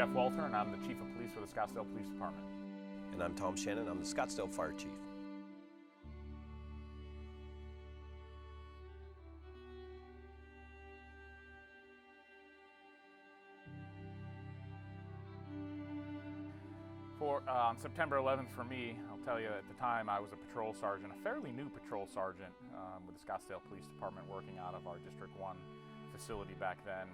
Jeff Walter, and I'm the Chief of Police for the Scottsdale Police Department. And I'm Tom Shannon. I'm the Scottsdale Fire Chief. On September 11th for me, I'll tell you, at the time I was a patrol sergeant, a fairly new patrol sergeant with the Scottsdale Police Department, working out of our District 1 facility back then.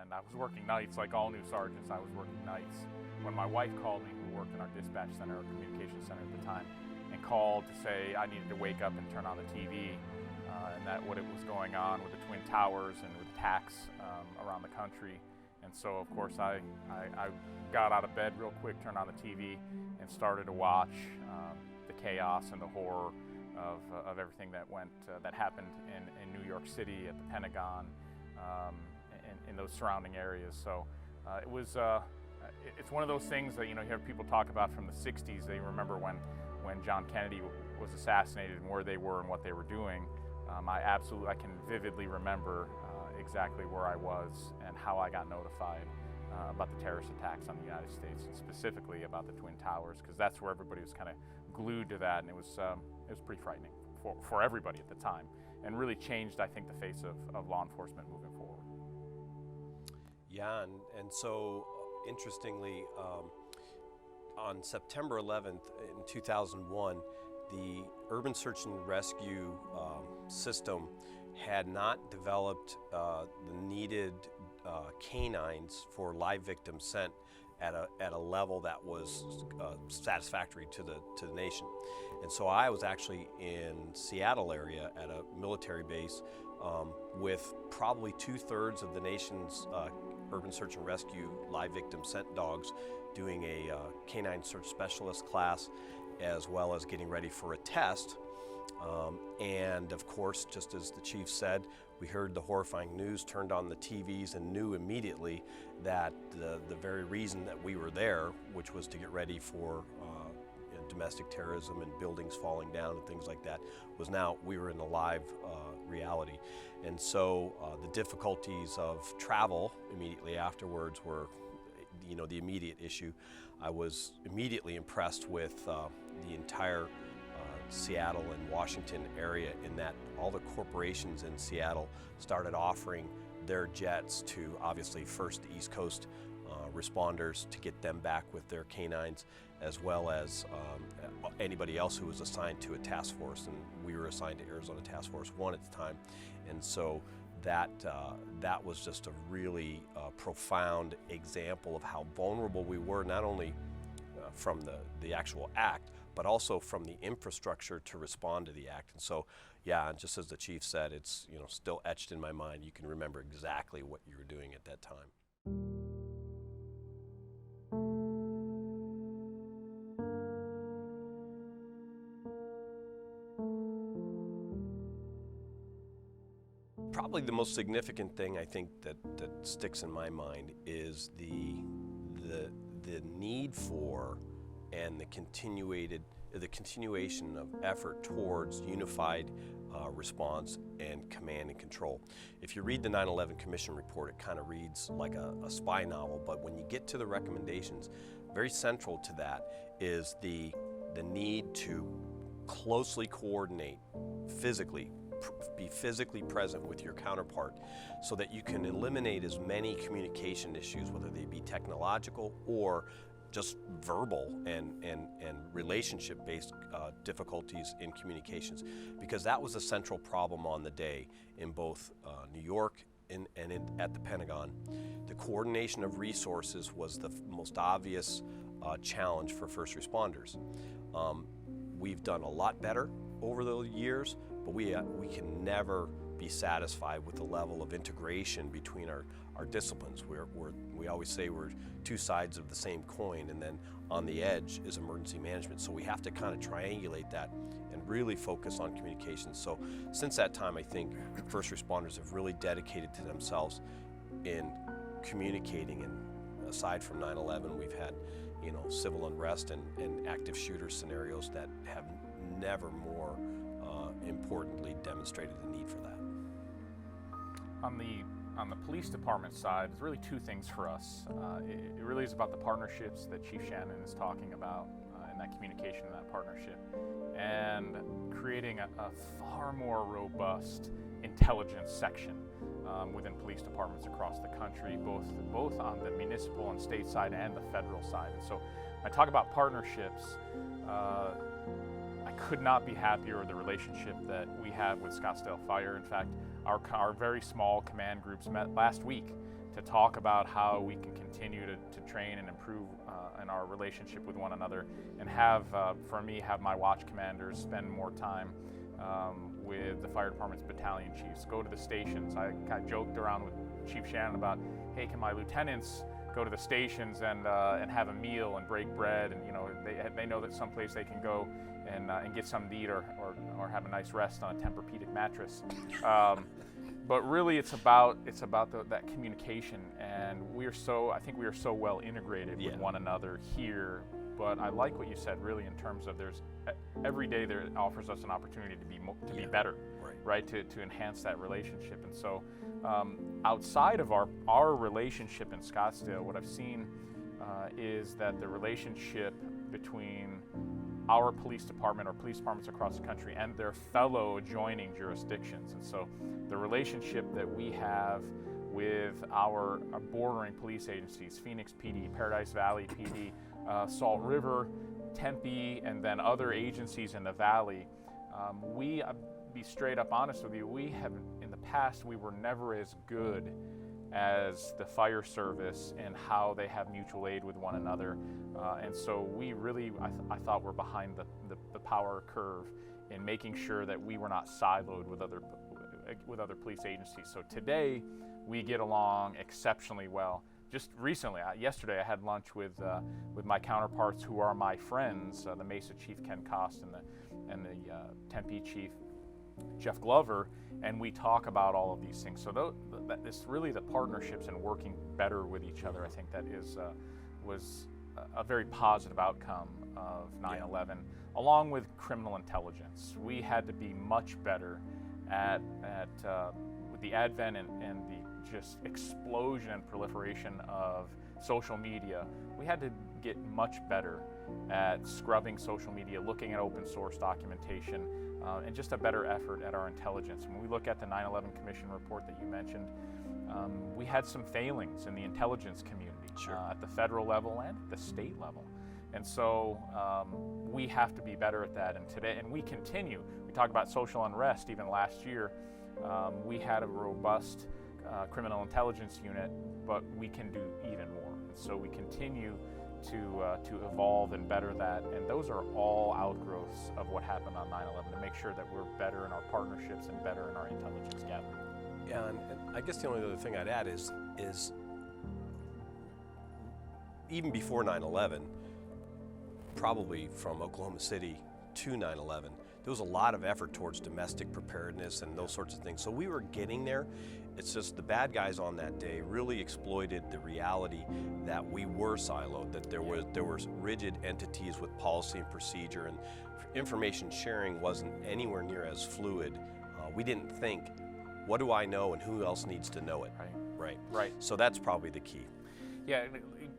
And I was working nights like all new sergeants. I was working nights when my wife called me, who worked in our dispatch center or communications center at the time, and called to say I needed to wake up and turn on the TV, and that what it was going on with the Twin Towers and with attacks around the country. And so, of course, I got out of bed real quick, turned on the TV, and started to watch the chaos and the horror of everything that happened in New York City, at the Pentagon, in those surrounding areas. So it's one of those things that you hear people talk about from the '60s. They remember when John Kennedy was assassinated and where they were and what they were doing. I can vividly remember exactly where I was and how I got notified about the terrorist attacks on the United States, and specifically about the Twin Towers, because that's where everybody was kind of glued to that, and it was pretty frightening for everybody at the time, and really changed, I think, the face of law enforcement moving forward. Yeah, and so interestingly, on September 11th in 2001, the urban search and rescue system had not developed the needed canines for live victims sent at a level that was satisfactory to the nation. And so I was actually in Seattle area at a military base with probably 2/3 of the nation's urban search and rescue live victim sent dogs doing a canine search specialist class, as well as getting ready for a test. And of course, just as the chief said, we heard the horrifying news, turned on the TVs, and knew immediately that the very reason that we were there, which was to get ready for domestic terrorism and buildings falling down and things like that, was now we were in a live reality. And so the difficulties of travel immediately afterwards were the immediate issue. I was immediately impressed with the entire Seattle and Washington area, in that all the corporations in Seattle started offering their jets to, obviously, first the East Coast responders to get them back with their canines, as well as anybody else who was assigned to a task force. And we were assigned to Arizona Task Force 1 at the time. And so that was just a really profound example of how vulnerable we were, not only from the actual act, but also from the infrastructure to respond to the act. And so, yeah, and just as the chief said, it's still etched in my mind. You can remember exactly what you were doing at that time. Probably the most significant thing I think that sticks in my mind is the need for and the continuation of effort towards unified response and command and control. If you read the 9/11 Commission report, it kind of reads like a spy novel, but when you get to the recommendations, very central to that is the need to closely coordinate physically, be physically present with your counterpart, so that you can eliminate as many communication issues, whether they be technological or just verbal and relationship-based difficulties in communications, because that was a central problem on the day in both New York and at the Pentagon. The coordination of resources was the most obvious challenge for first responders. We've done a lot better over the years, but we can never be satisfied with the level of integration between our disciplines. We always say we're two sides of the same coin, and then on the edge is emergency management. So we have to kind of triangulate that and really focus on communications. So since that time, I think first responders have really dedicated to themselves in communicating. And aside from 9/11, we've had civil unrest and active shooter scenarios that have never more importantly demonstrated the need for that. On the on the police department side, it's really two things for us. It really is about the partnerships that Chief Shannon is talking about, and that communication and that partnership, and creating a far more robust intelligence section within police departments across the country, both on the municipal and state side and the federal side. And so when I talk about partnerships, I could not be happier with the relationship that we have with Scottsdale Fire. In fact, our very small command groups met last week to talk about how we can continue to train and improve in our relationship with one another, and have my watch commanders spend more time with the fire department's battalion chiefs, go to the stations. I kind of joked around with Chief Shannon about, hey, can my lieutenants go to the stations and have a meal and break bread, and they know that someplace they can go and get some to eat or have a nice rest on a Tempur-Pedic mattress. But really, it's about that communication, and I think we are so well integrated with one another here. But I like what you said, really, in terms of every day there offers us an opportunity to be better, right? To enhance that relationship. And so, outside of our relationship in Scottsdale, what I've seen is that the relationship between our police department or police departments across the country and their fellow adjoining jurisdictions. And so the relationship that we have with our bordering police agencies, Phoenix PD, Paradise Valley PD, Salt River, Tempe, and then other agencies in the Valley, I'll be straight up honest with you, in the past, we were never as good as the fire service and how they have mutual aid with one another. And so we really, I thought, we're behind the power curve in making sure that we were not siloed with other police agencies. So today, we get along exceptionally well. Just recently, yesterday, I had lunch with my counterparts who are my friends, the Mesa Chief Ken Kost and the Tempe Chief Jeff Glover, and we talk about all of these things. So it's really the partnerships and working better with each other. I think that was a very positive outcome of 9/11, along with criminal intelligence. We had to be much better with the advent and the just explosion and proliferation of social media. We had to get much better at scrubbing social media, looking at open source documentation, and just a better effort at our intelligence. When we look at the 9/11 Commission report that you mentioned, we had some failings in the intelligence community at the federal level and at the state level. And so we have to be better at that. And today, and we continue. We talk about social unrest. Even last year, we had a robust criminal intelligence unit, but we can do even more. And so we continue to evolve and better that. And those are all outgrowths of what happened on 9/11, to make sure that we're better in our partnerships and better in our intelligence gathering. Yeah, and I guess the only other thing I'd add is even before 9/11, probably from Oklahoma City to 9/11, there was a lot of effort towards domestic preparedness and those sorts of things. So we were getting there. It's just the bad guys on that day really exploited the reality that we were siloed, that there was rigid entities with policy and procedure, and information sharing wasn't anywhere near as fluid. We didn't think, what do I know and who else needs to know it? Right. So that's probably the key. Yeah,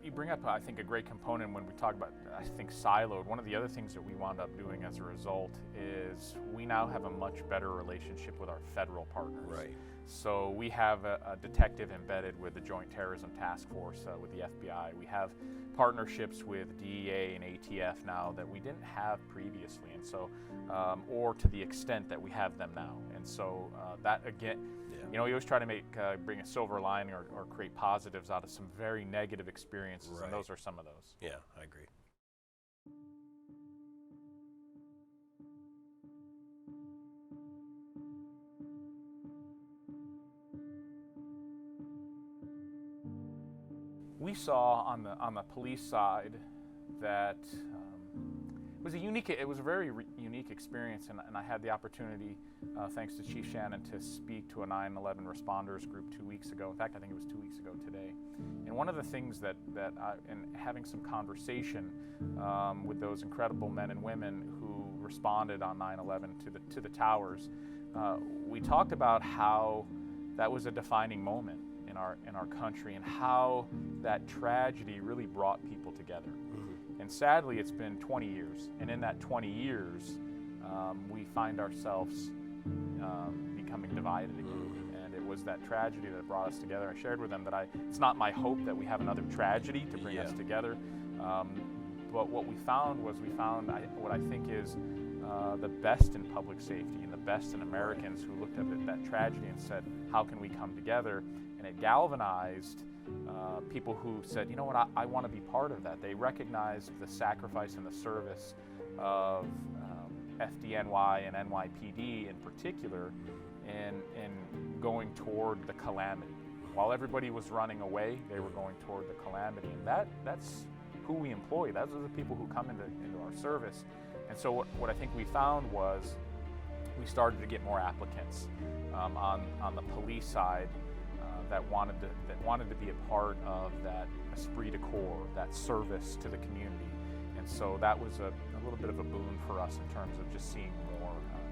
you bring up, I think, a great component when we talk about, I think, siloed. One of the other things that we wound up doing as a result is we now have a much better relationship with our federal partners. Right. So we have a detective embedded with the Joint Terrorism Task Force with the FBI. We have partnerships with DEA and ATF now that we didn't have previously, and so, or to the extent that we have them now. And so that, again, you know, we always try to bring a silver lining or create positives out of some very negative experiences, and those are some of those. Yeah, I agree. We saw on the police side that it was a very unique experience, and I had the opportunity, thanks to Chief Shannon, to speak to a 9/11 responders group 2 weeks ago. In fact, I think it was 2 weeks ago today. And one of the things that in having some conversation with those incredible men and women who responded on 9/11 to the towers, we talked about how that was a defining moment in our country, and how that tragedy really brought people together. And sadly, it's been 20 years, and in that 20 years, we find ourselves becoming divided again. And it was that tragedy that brought us together. I shared with them that it's not my hope that we have another tragedy to bring us together, but what we found was what I think is the best in public safety and the best in Americans who looked at that tragedy and said, how can we come together? And it galvanized people who said, you know what, I want to be part of that. They recognized the sacrifice and the service of FDNY and NYPD in particular in going toward the calamity. While everybody was running away, they were going toward the calamity. And that's who we employ. Those are the people who come into our service. And so what I think we found was we started to get more applicants on the police side that wanted to be a part of that esprit de corps, that service to the community. And so that was a little bit of a boon for us in terms of just seeing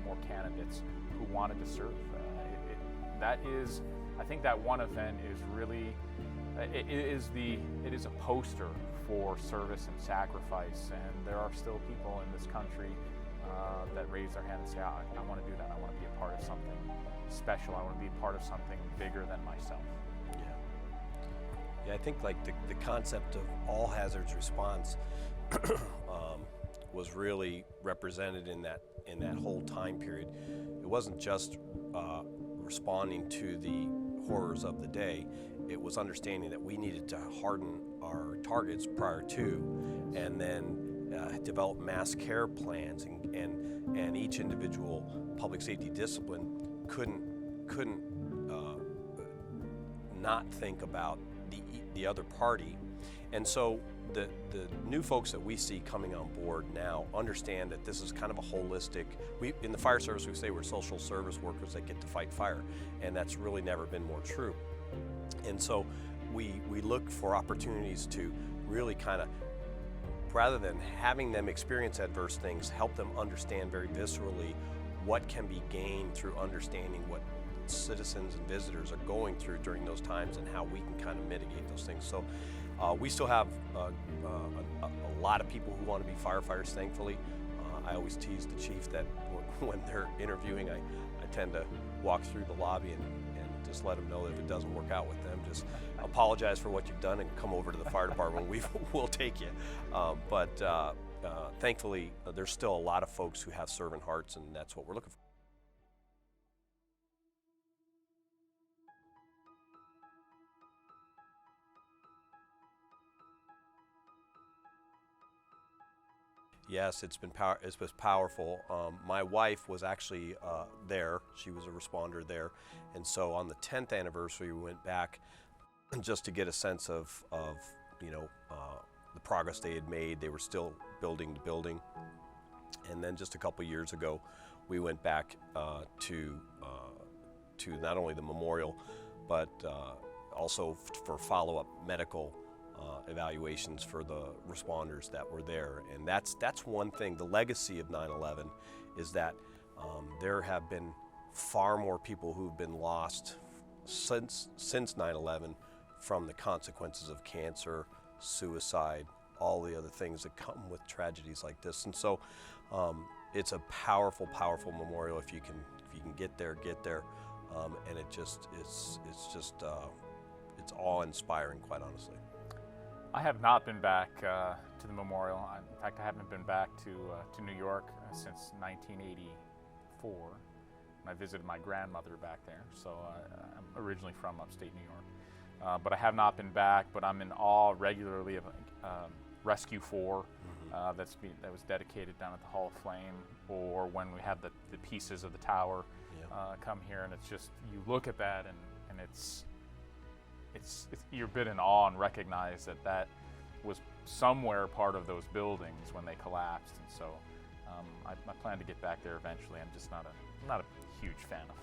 more candidates who wanted to serve. I think that one event is really, it is a poster for service and sacrifice, and there are still people in this country that raise their hand and say, I want to do that. I want to be a part of something special. I want to be a part of something bigger than myself. Yeah, I think like the concept of all hazards response was really represented in that whole time period. It wasn't just responding to the horrors of the day. It was understanding that we needed to harden our targets prior to, and then develop mass care plans, and each individual public safety discipline couldn't not think about the other party. And so the new folks that we see coming on board now understand that this is kind of a holistic, in the fire service we say we're social service workers that get to fight fire, and that's really never been more true. And so we look for opportunities to really kind of, rather than having them experience adverse things, help them understand very viscerally what can be gained through understanding what citizens and visitors are going through during those times and how we can kind of mitigate those things. So we still have a lot of people who want to be firefighters, thankfully. I always tease the chief that when they're interviewing, I tend to walk through the lobby and just let them know that if it doesn't work out with them, just apologize for what you've done and come over to the fire department. We'll take you. But thankfully, there's still a lot of folks who have servant hearts, and that's what we're looking for. Yes, it was powerful. My wife was actually there. She was a responder there. And so on the 10th anniversary, we went back just to get a sense of the progress they had made. They were still building the building. And then just a couple years ago, we went back to not only the memorial, but also for follow-up medical evaluations for the responders that were there. And that's one thing. The legacy of 9/11 is that there have been far more people who've been lost since 9/11 from the consequences of cancer, suicide, all the other things that come with tragedies like this. And so it's a powerful, powerful memorial. If you can get there, get there. And it's awe-inspiring, quite honestly. I have not been back to the memorial. In fact, I haven't been back to New York since 1984. I visited my grandmother back there, so I'm originally from upstate New York. But I have not been back, but I'm in awe regularly of Rescue 4 that was dedicated down at the Hall of Flame, or when we have the pieces of the tower come here, and it's just, you look at that and it's you're a bit in awe and recognize that was somewhere part of those buildings when they collapsed. And so I plan to get back there eventually. I'm just not a huge fan of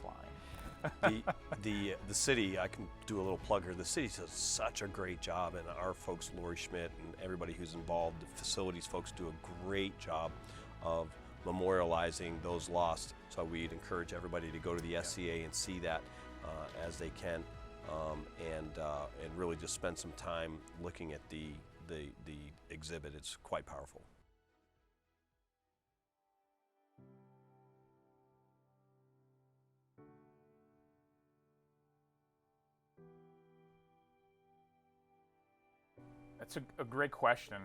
flying. The city, I can do a little plug here, the city does such a great job, and our folks, Lori Schmidt and everybody who's involved, the facilities folks do a great job of memorializing those lost. So we'd encourage everybody to go to the SCA and see that. as they can, and really just spend some time looking at the exhibit. It's quite powerful. That's a great question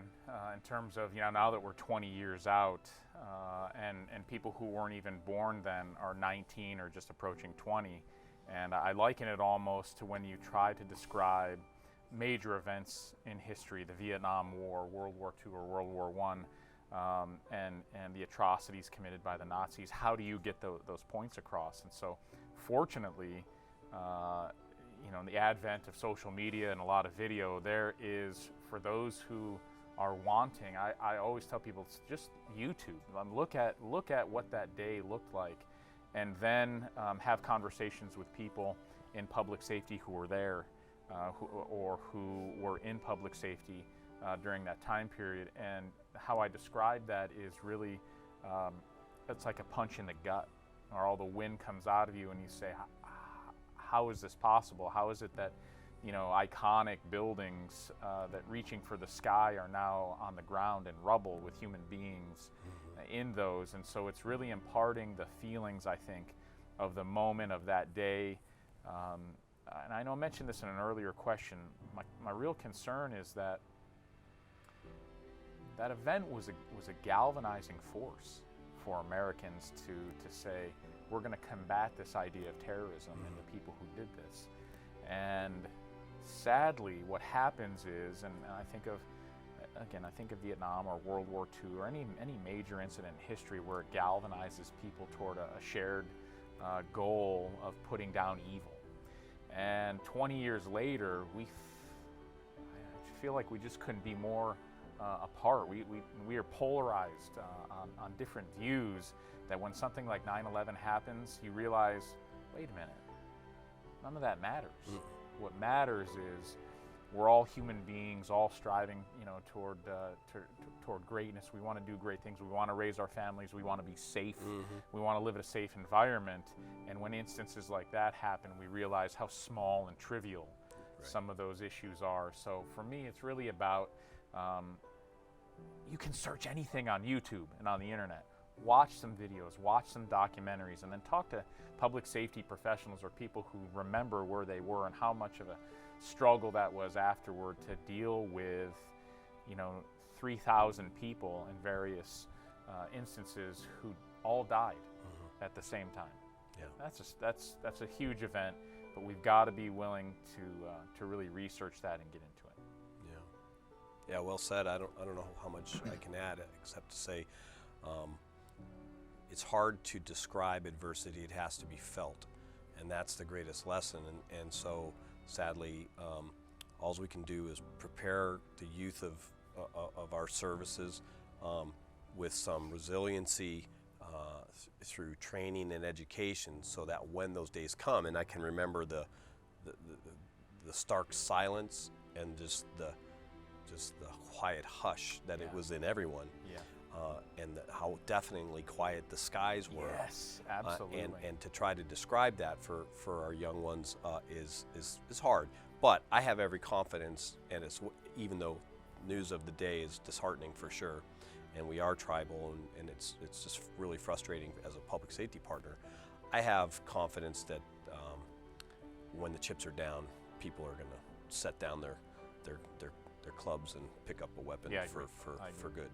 in terms of, now that we're 20 years out, and people who weren't even born then are 19 or just approaching 20. And I liken it almost to when you try to describe major events in history, the Vietnam War, World War II, or World War I, and the atrocities committed by the Nazis. How do you get those points across? And so, fortunately, in the advent of social media and a lot of video, there is, for those who are wanting, I always tell people, it's just YouTube. Look at what that day looked like, and then have conversations with people in public safety who were there, or who were in public safety during that time period. And how I describe that is really, it's like a punch in the gut, or all the wind comes out of you and you say, how is this possible? How is it that, iconic buildings that reaching for the sky are now on the ground in rubble with human beings in those? And so it's really imparting the feelings, I think, of the moment of that day. And I know I mentioned this in an earlier question. My real concern is that that event was a galvanizing force for Americans to say, we're going to combat this idea of terrorism and the people who did this. And sadly, what happens is, and I think of Vietnam or World War II or any major incident in history where it galvanizes people toward a shared goal of putting down evil. And 20 years later, I feel like we just couldn't be more apart. We are polarized on different views, that when something like 9/11 happens, you realize, wait a minute, none of that matters. What matters is we're all human beings, all striving, toward greatness. We want to do great things. We want to raise our families. We want to be safe. We want to live in a safe environment. And when instances like that happen, we realize how small and trivial some of those issues are. So for me, it's really about, you can search anything on YouTube and on the internet. Watch some videos, watch some documentaries, and then talk to public safety professionals or people who remember where they were and how much of a struggle that was afterward to deal with, 3,000 people in various instances who all died at the same time. Yeah. That's a huge event, but we've got to be willing to really research that and get into it. Yeah, well said. I don't know how much I can add, except to say, it's hard to describe adversity. It has to be felt, and that's the greatest lesson. And so, sadly, all we can do is prepare the youth of our services with some resiliency through training and education, so that when those days come, and I can remember the stark silence and just the quiet hush that it was in everyone. Yeah. And how deafeningly quiet the skies were. Yes, absolutely. And to try to describe that for our young ones is hard. But I have every confidence, and even though news of the day is disheartening for sure, and we are tribal, and it's just really frustrating as a public safety partner, I have confidence that when the chips are down, people are going to set down their clubs and pick up a weapon for good.